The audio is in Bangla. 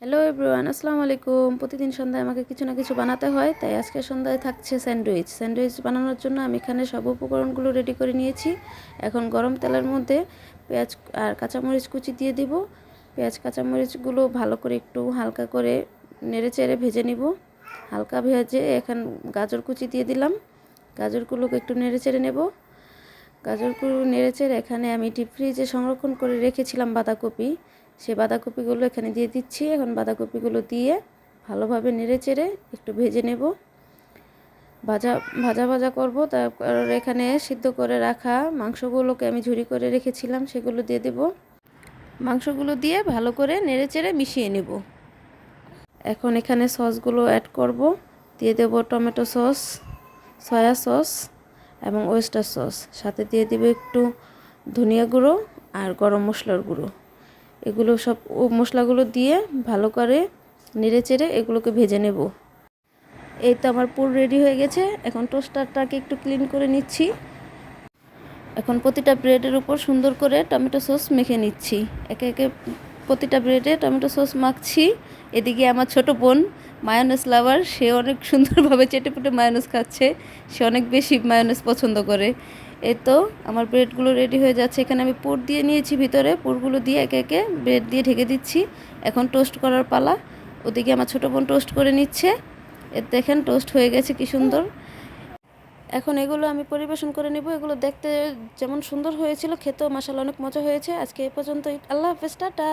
হ্যালো এভরিওয়ান, আসসালামু আলাইকুম। প্রতিদিন সন্ধ্যায় আমাকে কিছু না কিছু বানাতে হয়, তাই আজকে সন্ধ্যায় থাকছে স্যান্ডউইচ বানানোর জন্য আমি এখানে সব উপকরণগুলো রেডি করে নিয়েছি। এখন গরম তেলের মধ্যে পেঁয়াজ আর কাঁচামরিচ কুচি দিয়ে দিব। পেঁয়াজ কাঁচামরিচগুলো ভালো করে একটু হালকা করে নেড়ে চেড়ে ভেজে নিব। হালকা ভেজে এখন গাজর কুচি দিয়ে দিলাম। গাজরগুলোকে একটু নেড়ে চেড়ে নেব। গাজরগুলো নেড়ে চেড়ে এখানে আমি ডিপ ফ্রিজে সংরক্ষণ করে রেখেছিলাম বাঁধাকপি, সেই বাঁধাকপিগুলো এখানে দিয়ে দিচ্ছি। এখন বাঁধাকপিগুলো দিয়ে ভালোভাবে নেড়ে চেড়ে একটু ভেজে নেব। ভাজা ভাজা ভাজা করব। তারপর এখানে সিদ্ধ করে রাখা মাংসগুলোকে আমি ঝুরি করে রেখেছিলাম, সেগুলো দিয়ে দেব। মাংসগুলো দিয়ে ভালো করে নেড়ে চেড়ে মিশিয়ে নেব। এখন এখানে সসগুলো অ্যাড করব। দিয়ে দেব টমেটো সস, সয়া সস এবং ওয়েস্টার সস। সাথে দিয়ে দেব একটু ধনিয়া গুঁড়ো আর গরম মশলার গুঁড়ো। এগুলো সব মশলাগুলো দিয়ে ভালো করে নেড়ে চেড়ে এগুলোকে ভেজে নেব। এই তো আমার পুর রেডি হয়ে গেছে। এখন টোস্টারটাকে একটু ক্লিন করে নিচ্ছি। এখন প্রতিটা ব্রেডের উপর সুন্দর করে টমেটো সস মেখে নিচ্ছি। একে একে প্রতিটা ব্রেডে টমেটো সস মাখছি। এদিকে আমার ছোট বোন মায়োনেজ লাভার, সে অনেক সুন্দরভাবে চেটেপুটে মায়োনেজ খাচ্ছে। সে অনেক বেশি মায়োনেজ পছন্দ করে। এই তো আমার ব্রেডগুলো রেডি হয়ে যাচ্ছে। এখানে আমি পুর দিয়ে নিয়েছি, ভিতরে পুরগুলো দিয়ে একে একে ব্রেড দিয়ে ঢেকে দিচ্ছি। এখন টোস্ট করার পালা। ওদিকে আমার ছোট বোন টোস্ট করে নিচ্ছে। দেখেন টোস্ট হয়ে গেছে কি সুন্দর। এখন এগুলো আমি পরিবেশন করে নেব। এগুলো দেখতে যেমন সুন্দর হয়েছিল, খেতেও মাশাআল্লাহ অনেক মজা হয়েছে। আজকে এই পর্যন্তই। আল্লাহ হাফেজ, টাটা।